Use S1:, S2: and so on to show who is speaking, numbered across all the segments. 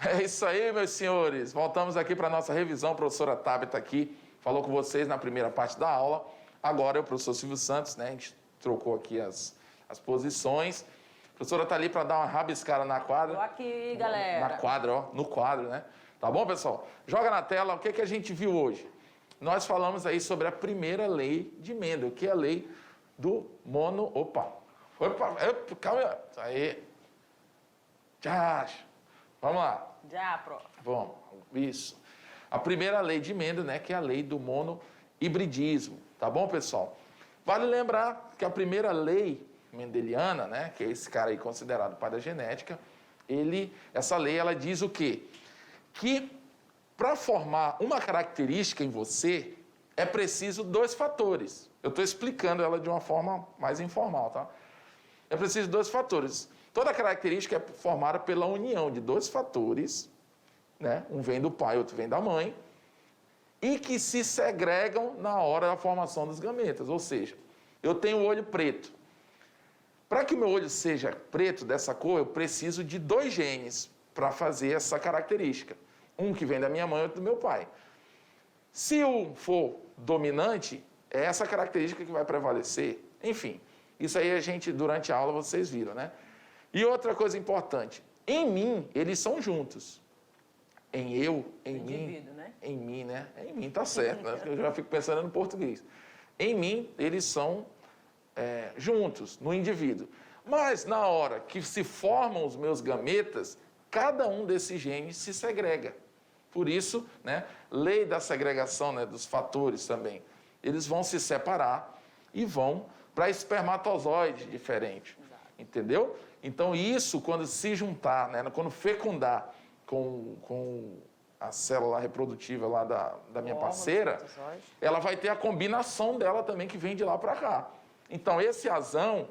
S1: É isso aí, meus senhores. Voltamos aqui para a nossa revisão. A professora Tabita aqui falou com vocês na primeira parte da aula. Agora é o professor Silvio Santos, né? A gente trocou aqui as posições. A professora está ali para dar uma rabiscada na quadra.
S2: Tô aqui, galera.
S1: Na quadra, ó. No quadro, né? Tá bom, pessoal? Joga na tela o que a gente viu hoje. Nós falamos aí sobre a primeira lei de Mendel, que é a lei do mono... Opa, calma aí. Já. Vamos lá.
S2: Já, prof.
S1: Bom, isso. A primeira lei de Mendel, né, que é a lei do monohibridismo. Tá bom, pessoal? Vale lembrar que a primeira lei mendeliana, né, que é esse cara aí considerado pai da genética, essa lei, ela diz o quê? Que para formar uma característica em você, é preciso 2 fatores. Eu estou explicando ela de uma forma mais informal, tá? É preciso 2 fatores. Toda característica é formada pela união de 2 fatores, né? Um vem do pai, outro vem da mãe, e que se segregam na hora da formação dos gametas. Ou seja, eu tenho o olho preto. Para que o meu olho seja preto dessa cor, eu preciso de 2 genes para fazer essa característica. Um que vem da minha mãe e outro do meu pai. Se um for dominante, é essa característica que vai prevalecer. Enfim, isso aí durante a aula, vocês viram, né? E outra coisa importante, em mim, eles são juntos. Em mim, né? Em mim, né? Em mim, tá certo, né? Eu já fico pensando no português. Em mim, eles são juntos, no indivíduo. Mas, na hora que se formam os meus gametas, cada um desses genes se segrega. Por isso, né, lei da segregação, né, dos fatores também. Eles vão se separar e vão para espermatozoides diferentes. Entendeu? Então, isso, quando se juntar, né, quando fecundar com a célula reprodutiva lá da minha parceira, ela vai ter a combinação dela também, que vem de lá para cá. Então, esse azão,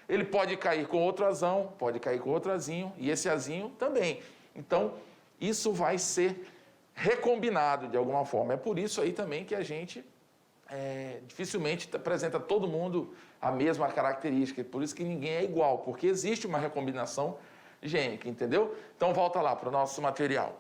S1: ele pode cair com outro azão, pode cair com outro azinho, e esse azinho também. Então, isso vai ser recombinado de alguma forma. É por isso aí também que a gente dificilmente apresenta todo mundo a mesma característica. Por isso que ninguém é igual, porque existe uma recombinação gênica, entendeu? Então, volta lá para o nosso material.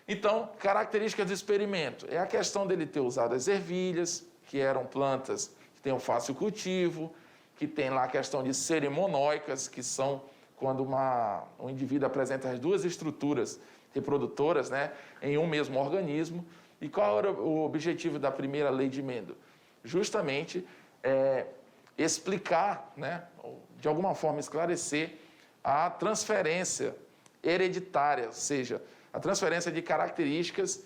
S1: Então, características do experimento. É a questão dele ter usado as ervilhas, que eram plantas que têm um fácil cultivo, que tem lá a questão de serem monóicas, que são quando um indivíduo apresenta as 2 estruturas reprodutoras, né, em um mesmo organismo. E qual era o objetivo da primeira lei de Mendel? Justamente explicar, né, de alguma forma esclarecer a transferência hereditária, ou seja, a transferência de características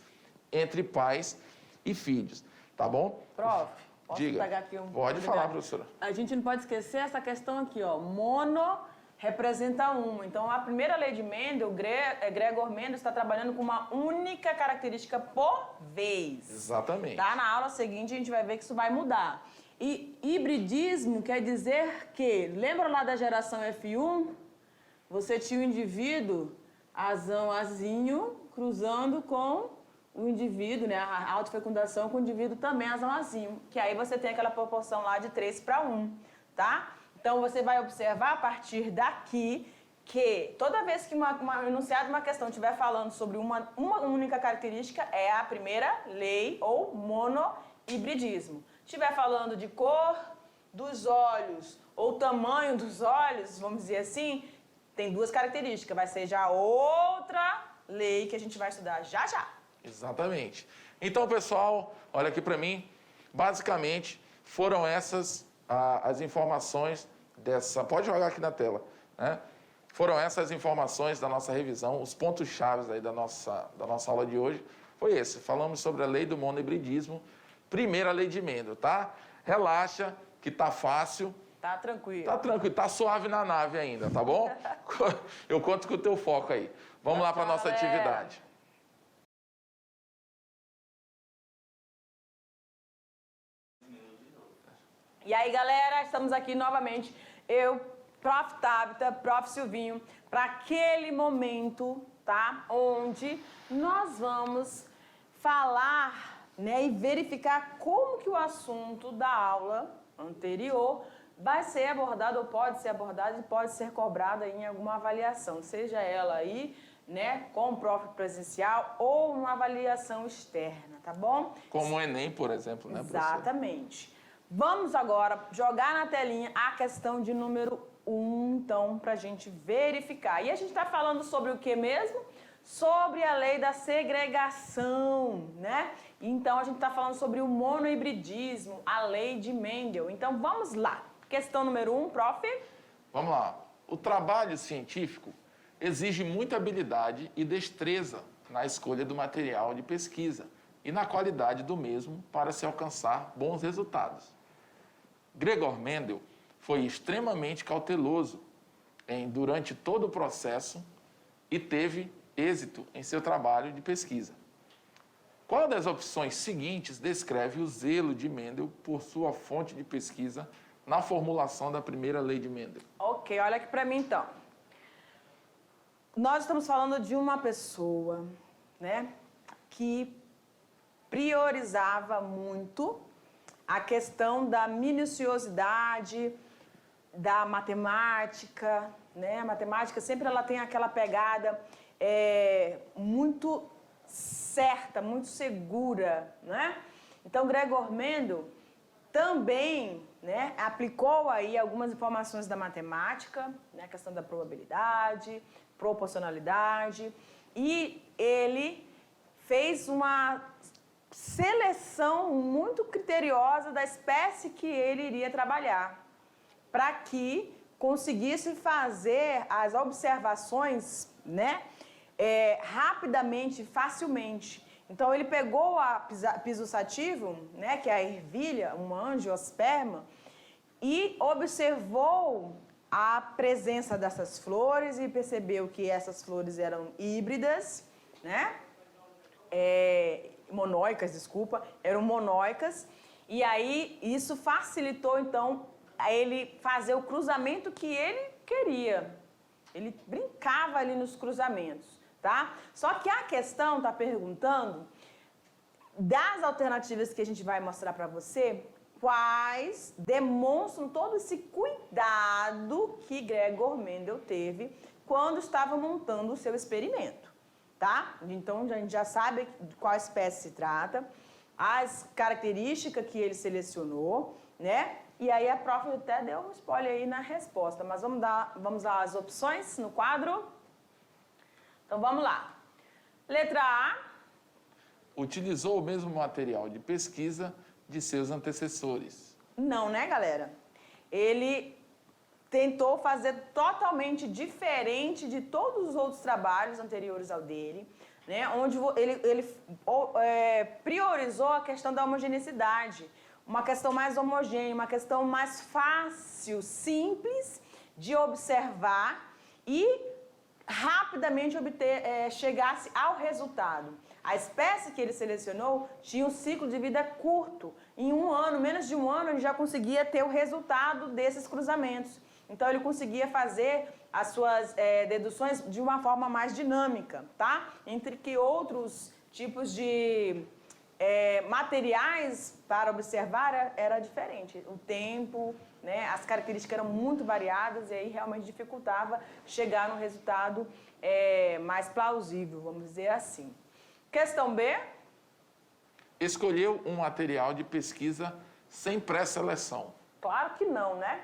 S1: entre pais e filhos. Tá bom?
S2: Prof, posso
S1: Diga.
S2: pegar aqui um...
S1: Pode falar, professora.
S2: A gente não pode esquecer essa questão aqui, ó. Mono representa uma. Então, a primeira lei de Mendel, Gregor Mendel está trabalhando com uma única característica por vez.
S1: Exatamente.
S2: Tá? Na aula seguinte, a gente vai ver que isso vai mudar. E hibridismo quer dizer que, lembra lá da geração F1? Você tinha o indivíduo azão-azinho cruzando com o indivíduo, né? A autofecundação com o indivíduo também azão-azinho. Que aí você tem aquela proporção lá de 3:1, tá? Então, você vai observar a partir daqui que toda vez que um enunciado de uma questão estiver falando sobre uma única característica, é a primeira lei ou monohibridismo. Estiver falando de cor dos olhos ou tamanho dos olhos, vamos dizer assim, tem 2 características. Vai ser já outra lei que a gente vai estudar já já. Exatamente.
S1: Então, pessoal, olha aqui para mim. Basicamente, foram essas as informações dessa... Pode jogar aqui na tela, né? Foram essas informações da nossa revisão, os pontos-chave aí da nossa aula de hoje. Foi esse. Falamos sobre a lei do monohibridismo, primeira lei de Mendel, tá? Relaxa, que tá fácil.
S2: Tá tranquilo.
S1: Tá tranquilo, tá suave na nave ainda, tá bom? Eu conto com o teu foco aí. Vamos lá para a nossa atividade.
S2: E aí, galera, estamos aqui novamente, eu, Prof. Tabita, Prof. Silvinho, para aquele momento, tá? Onde nós vamos falar, né, e verificar como que o assunto da aula anterior vai ser abordado ou pode ser abordado e pode ser cobrado em alguma avaliação, seja ela aí né, com o prof presencial ou uma avaliação externa, tá bom?
S1: Como o Enem, por exemplo, né, professora?
S2: Exatamente. Vamos agora jogar na telinha a questão de número 1, então, para a gente verificar. E a gente está falando sobre o que mesmo? Sobre a lei da segregação, né? Então, a gente está falando sobre o monohibridismo, a lei de Mendel. Então, vamos lá. Questão número 1, prof.
S1: Vamos lá. O trabalho científico exige muita habilidade e destreza na escolha do material de pesquisa e na qualidade do mesmo para se alcançar bons resultados. Gregor Mendel foi extremamente cauteloso durante todo o processo e teve êxito em seu trabalho de pesquisa. Qual das opções seguintes descreve o zelo de Mendel por sua fonte de pesquisa na formulação da primeira lei de Mendel?
S2: Ok, olha aqui para mim então. Nós estamos falando de uma pessoa, né, que priorizava muito a questão da minuciosidade, da matemática, né? A matemática sempre ela tem aquela pegada muito certa, muito segura, né? Então, Gregor Mendel também, né, aplicou aí algumas informações da matemática, né, a questão da probabilidade, proporcionalidade, e ele fez uma seleção muito criteriosa da espécie que ele iria trabalhar, para que conseguisse fazer as observações, né, rapidamente, facilmente. Então, ele pegou a Pisus sativum, né, que é a ervilha, um angiosperma, e observou a presença dessas flores e percebeu que essas flores eram híbridas, né, monóicas, desculpa, eram monóicas, e aí isso facilitou, então, a ele fazer o cruzamento que ele queria. Ele brincava ali nos cruzamentos, tá? Só que a questão está perguntando, das alternativas que a gente vai mostrar para você, quais demonstram todo esse cuidado que Gregor Mendel teve quando estava montando o seu experimento, tá? Então, a gente já sabe de qual espécie se trata, as características que ele selecionou, né? E aí a prof até deu um spoiler aí na resposta, mas vamos dar as opções no quadro? Então, vamos lá. Letra A.
S1: Utilizou o mesmo material de pesquisa de seus antecessores.
S2: Não, né, galera? Ele tentou fazer totalmente diferente de todos os outros trabalhos anteriores ao dele, né? Onde ele priorizou a questão da homogeneidade, uma questão mais homogênea, uma questão mais fácil, simples de observar e rapidamente chegasse ao resultado. A espécie que ele selecionou tinha um ciclo de vida curto. Em um ano, menos de um ano, ele já conseguia ter o resultado desses cruzamentos. Então, ele conseguia fazer as suas deduções de uma forma mais dinâmica, tá? Entre que outros tipos de materiais para observar era diferente. O tempo, né, as características eram muito variadas e aí realmente dificultava chegar no resultado mais plausível, vamos dizer assim. Questão B.
S1: Escolheu um material de pesquisa sem pré-seleção.
S2: Claro que não, né?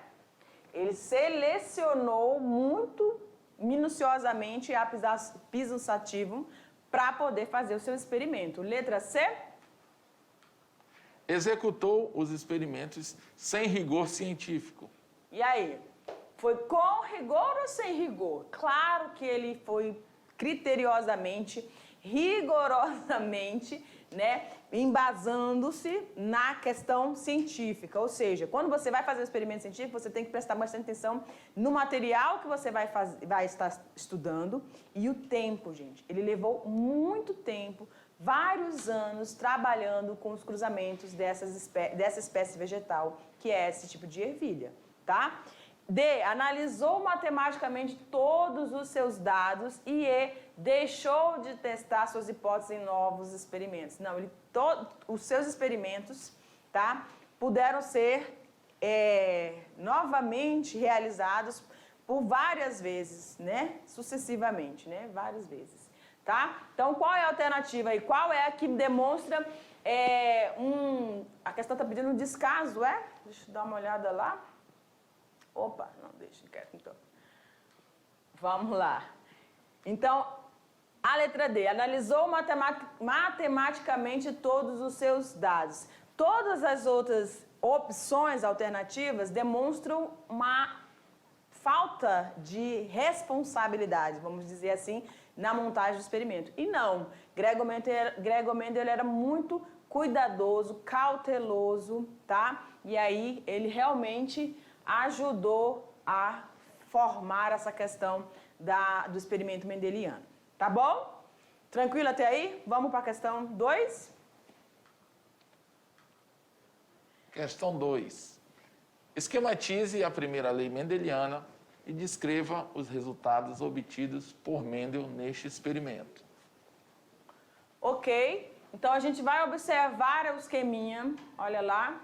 S2: Ele selecionou muito minuciosamente a Pisus sativum para poder fazer o seu experimento. Letra C.
S1: Executou os experimentos sem rigor científico.
S2: E aí? Foi com rigor ou sem rigor? Claro que ele foi criteriosamente, rigorosamente, né, embasando-se na questão científica. Ou seja, quando você vai fazer um experimento científico, você tem que prestar bastante atenção no material que você vai estar estudando e o tempo, gente. Ele levou muito tempo, vários anos, trabalhando com os cruzamentos dessa espécie vegetal, que é esse tipo de ervilha, tá? D. Analisou matematicamente todos os seus dados e deixou de testar suas hipóteses em novos experimentos. Não, os seus experimentos, tá, puderam ser novamente realizados por várias vezes, né? Sucessivamente, né? Várias vezes, tá? Então, qual é a alternativa aí? Qual é a que demonstra a questão está pedindo um descaso, é? Deixa eu dar uma olhada lá. Opa, não, deixa quieto, então. Vamos lá. Então, a letra D, analisou matematicamente todos os seus dados. Todas as outras opções alternativas demonstram uma falta de responsabilidade, vamos dizer assim, na montagem do experimento. E não, Gregor Mendel era muito cuidadoso, cauteloso, tá? E aí ele realmente ajudou a formar essa questão do experimento mendeliano. Tá bom? Tranquilo até aí? Vamos para a questão 2?
S1: Questão 2. Esquematize a primeira lei mendeliana e descreva os resultados obtidos por Mendel neste experimento.
S2: Ok. Então, a gente vai observar o esqueminha, olha lá,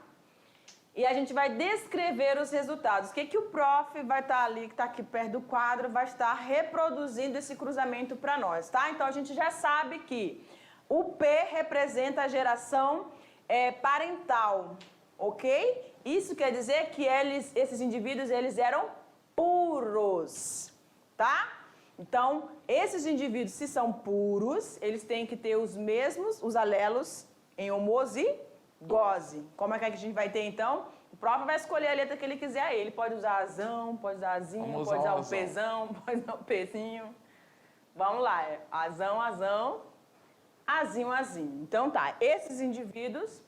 S2: e a gente vai descrever os resultados. O que o prof vai estar ali, que está aqui perto do quadro, vai estar reproduzindo esse cruzamento para nós, tá? Então, a gente já sabe que o P representa a geração parental, ok? Isso quer dizer que esses indivíduos, eles eram puros, tá? Então, esses indivíduos, se são puros, eles têm que ter os alelos em homozigose. Como é que a gente vai ter, então? O prof vai escolher a letra que ele quiser aí. Ele pode usar azão, pode usar azinho, pode usar o pezão, pode usar o pezinho. Vamos lá, azão, azão, azinho, azinho. Então tá, esses indivíduos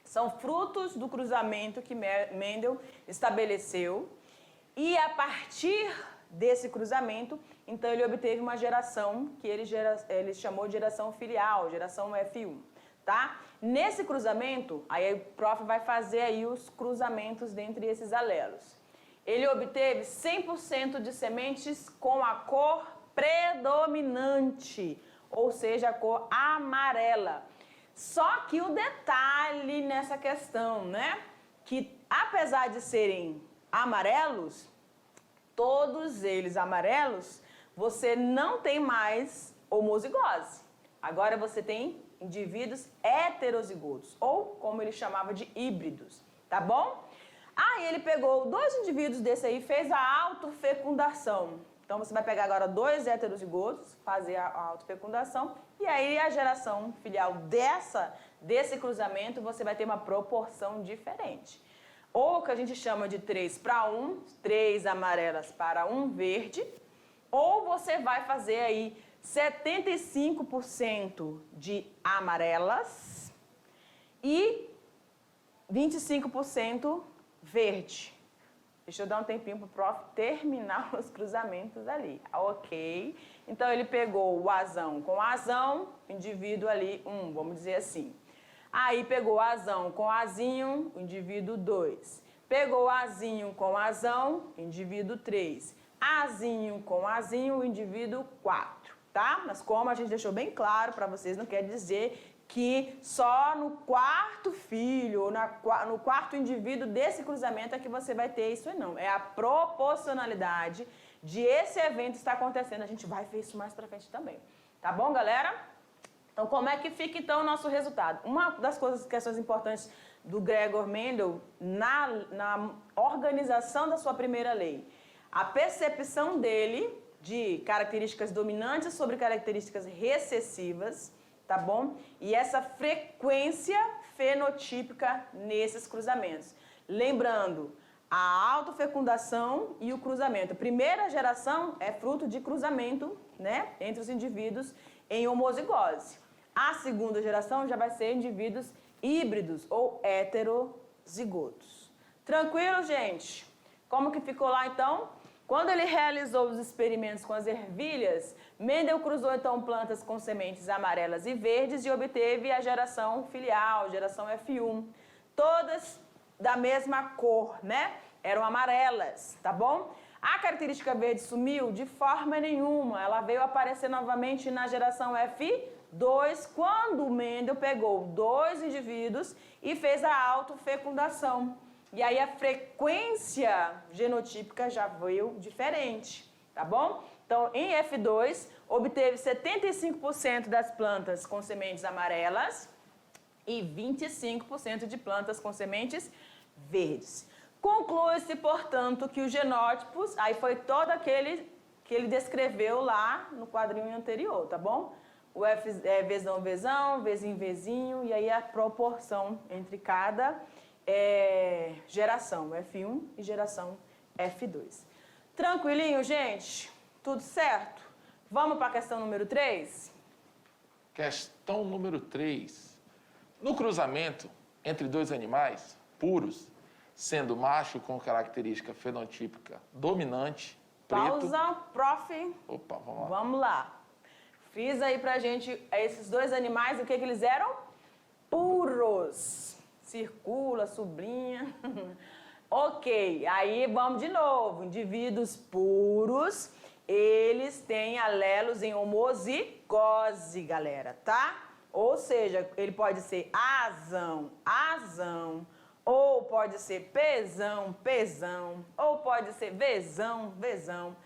S2: são frutos do cruzamento que Mendel estabeleceu. E a partir desse cruzamento, então ele obteve uma geração que ele chamou de geração filial, geração F1, tá? Nesse cruzamento, aí o prof vai fazer aí os cruzamentos dentre esses alelos. Ele obteve 100% de sementes com a cor predominante, ou seja, a cor amarela. Só que o detalhe nessa questão, né? Que apesar de serem amarelos, todos eles amarelos, você não tem mais homozigose. Agora você tem indivíduos heterozigotos, ou como ele chamava de híbridos, tá bom? Aí ele pegou 2 indivíduos desse aí e fez a autofecundação. Então você vai pegar agora 2 heterozigotos, fazer a autofecundação, e aí a geração filial desse cruzamento você vai ter uma proporção diferente. Ou que a gente chama de 3:1, 3 amarelas para 1 verde, ou você vai fazer aí 75% de amarelas e 25% verde. Deixa eu dar um tempinho para o prof terminar os cruzamentos ali. Ok. Então, ele pegou o azão com azão, indivíduo ali 1, vamos dizer assim. Aí, pegou azão com azinho, indivíduo 2. Pegou azinho com azão, indivíduo 3. Azinho com azinho, indivíduo 4. Tá? Mas como a gente deixou bem claro para vocês, não quer dizer que só no quarto filho ou no quarto indivíduo desse cruzamento é que você vai ter isso, não. É a proporcionalidade de esse evento estar acontecendo. A gente vai ver isso mais para frente também. Tá bom, galera? Então, como é que fica, então, o nosso resultado? Uma das questões importantes do Gregor Mendel na organização da sua primeira lei, a percepção dele de características dominantes sobre características recessivas, tá bom? E essa frequência fenotípica nesses cruzamentos. Lembrando, a autofecundação e o cruzamento. A primeira geração é fruto de cruzamento, né, entre os indivíduos em homozigose. A segunda geração já vai ser indivíduos híbridos ou heterozigotos. Tranquilo, gente? Como que ficou lá, então? Quando ele realizou os experimentos com as ervilhas, Mendel cruzou então plantas com sementes amarelas e verdes e obteve a geração filial, geração F1. Todas da mesma cor, né? Eram amarelas, tá bom? A característica verde sumiu de forma nenhuma. Ela veio aparecer novamente na geração F2, quando Mendel pegou 2 indivíduos e fez a autofecundação. E aí a frequência genotípica já veio diferente, tá bom? Então, em F2, obteve 75% das plantas com sementes amarelas e 25% de plantas com sementes verdes. Conclui-se, portanto, que os genótipos, aí foi todo aquele que ele descreveu lá no quadrinho anterior, tá bom? O F é Vzão, Vzão, Vzinho, Vzinho, e aí a proporção entre cada geração, F1 e geração F2. Tranquilinho, gente? Tudo certo? Vamos para a questão número 3?
S1: Questão número 3. No cruzamento entre dois animais puros, sendo macho com característica fenotípica dominante, preto...
S2: Pausa, prof.
S1: Opa, vamos lá.
S2: Vamos lá. Fiz aí pra gente esses dois animais, o que eles eram? Puros. Circula, sublinha. Ok, aí vamos de novo. Indivíduos puros, eles têm alelos em homozigose, galera, tá? Ou seja, ele pode ser azão, azão, ou pode ser pezão, pezão, ou pode ser vezão, vezão,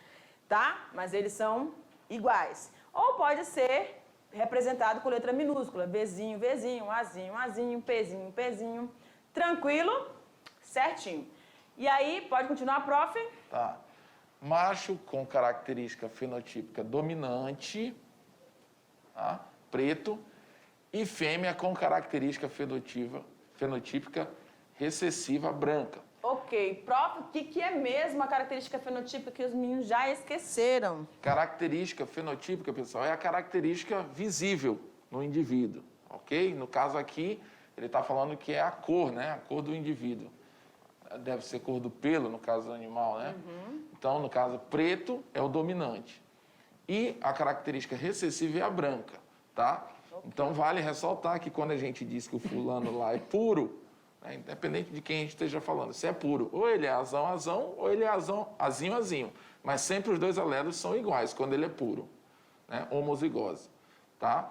S2: tá? Mas eles são iguais. Ou pode ser representado com letra minúscula, Vzinho, Vzinho, Azinho, Azinho, Pezinho, Pezinho. Tranquilo? Certinho. E aí, pode continuar, prof?
S1: Tá. Macho com característica fenotípica dominante, tá? Preto, e fêmea com característica fenotípica recessiva branca.
S2: Ok. Prof, o que é mesmo a característica fenotípica que os meninos já esqueceram?
S1: Característica fenotípica, pessoal, é a característica visível no indivíduo, ok? No caso aqui, ele está falando que é a cor, né? A cor do indivíduo. Deve ser cor do pelo, no caso do animal, né? Então, no caso, preto é o dominante. E a característica recessiva é a branca, tá? Okay. Então, vale ressaltar que quando a gente diz que o fulano lá é puro, né, independente de quem a gente esteja falando, se é puro, ou ele é azão, azão, ou ele é azão, azinho, azinho. Mas sempre os dois alelos são iguais quando ele é puro, né? Homozigose, tá?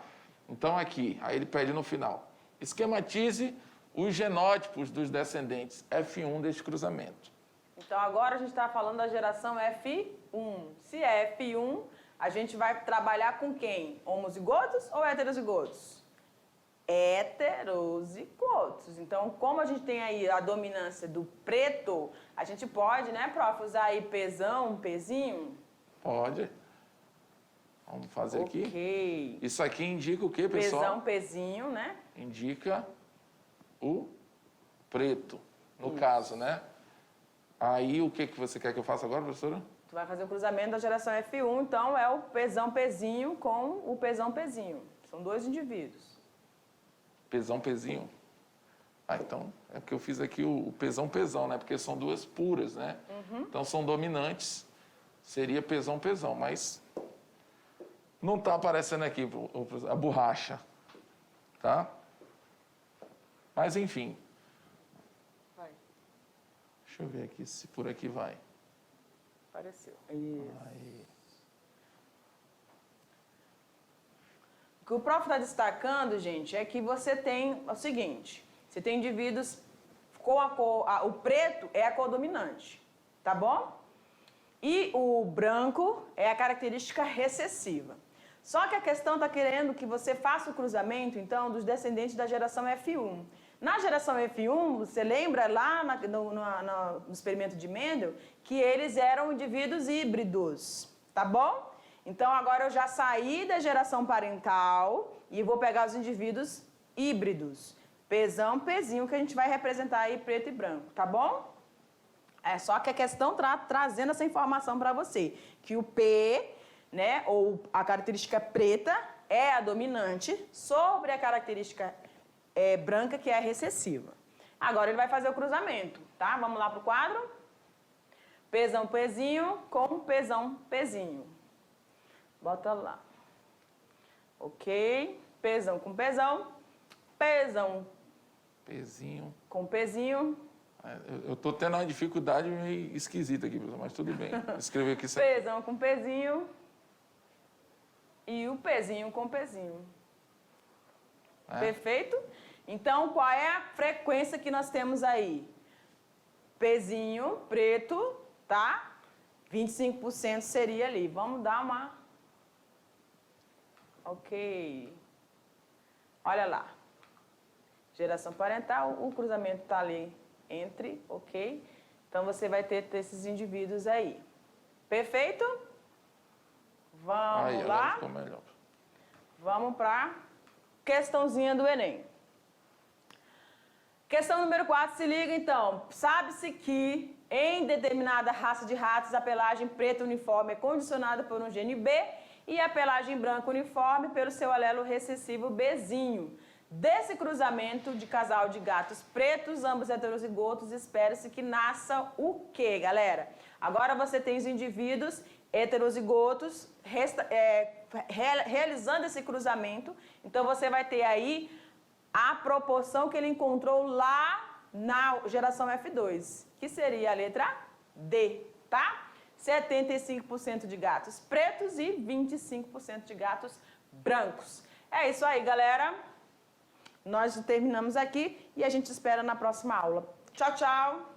S1: Então, aqui, aí ele pede no final, esquematize os genótipos dos descendentes F1 deste cruzamento.
S2: Então, agora a gente está falando da geração F1. Se é F1, a gente vai trabalhar com quem? Homozigotos ou heterozigotos? Heterozigotos. Então, como a gente tem aí a dominância do preto, a gente pode, né, prof, usar aí pezão, pezinho?
S1: Pode. Vamos fazer aqui.
S2: Ok.
S1: Isso aqui indica o quê, pessoal?
S2: Pezão, pezinho, né?
S1: Indica o preto, no caso, né? Aí, o que você quer que eu faça agora, professora?
S2: Tu vai fazer o cruzamento da geração F1, então é o pezão, pezinho com o pezão, pezinho. São dois indivíduos.
S1: Pezão, pezinho? Ah, então, é porque eu fiz aqui o pezão, pezão, né? Porque são duas puras, né? Então, são dominantes, seria pezão, pezão, mas não está aparecendo aqui a borracha, tá? Mas, enfim.
S2: Vai.
S1: Deixa eu ver aqui se por aqui vai.
S2: Apareceu. Isso.
S1: Aí.
S2: O que o prof está destacando, gente, é que você tem o seguinte. Você tem indivíduos com a cor... o preto é a cor dominante, tá bom? E o branco é a característica recessiva. Só que a questão está querendo que você faça o cruzamento, então, dos descendentes da geração F1. Na geração F1, você lembra lá no experimento de Mendel que eles eram indivíduos híbridos, tá bom? Então, agora eu já saí da geração parental e vou pegar os indivíduos híbridos. Pezão, pezinho, que a gente vai representar aí preto e branco, tá bom? É só que a questão trazendo essa informação para você, que o P, né, ou a característica preta, é a dominante sobre a característica branca, que é a recessiva. Agora ele vai fazer o cruzamento, tá? Vamos lá pro quadro. Pezão, pezinho com pezão, pezinho. Bota lá. Ok. Pezão com pezão. Pezão.
S1: Pezinho.
S2: Com pezinho.
S1: Eu tô tendo uma dificuldade meio esquisita aqui, professor, mas tudo bem. Escrever aqui certo.
S2: Pezão com pezinho. E o pezinho com pezinho. Perfeito? Então, qual é a frequência que nós temos aí? Pzinho preto, tá? 25% seria ali. Vamos dar uma... Ok. Olha lá. Geração parental, o cruzamento está ali entre, ok? Então, você vai ter esses indivíduos aí. Perfeito? Vamos
S1: Aí,
S2: lá?
S1: agora ficou melhor.
S2: Vamos para questãozinha do Enem. Questão número 4, se liga então. Sabe-se que em determinada raça de ratos a pelagem preta uniforme é condicionada por um gene B e a pelagem branca uniforme pelo seu alelo recessivo Bzinho. Desse cruzamento de casal de gatos pretos, ambos heterozigotos, espera-se que nasça o quê, galera? Agora você tem os indivíduos heterozigotos realizando esse cruzamento. Então, você vai ter aí a proporção que ele encontrou lá na geração F2, que seria a letra D, tá? 75% de gatos pretos e 25% de gatos brancos. É isso aí, galera. Nós terminamos aqui e a gente espera na próxima aula. Tchau, tchau!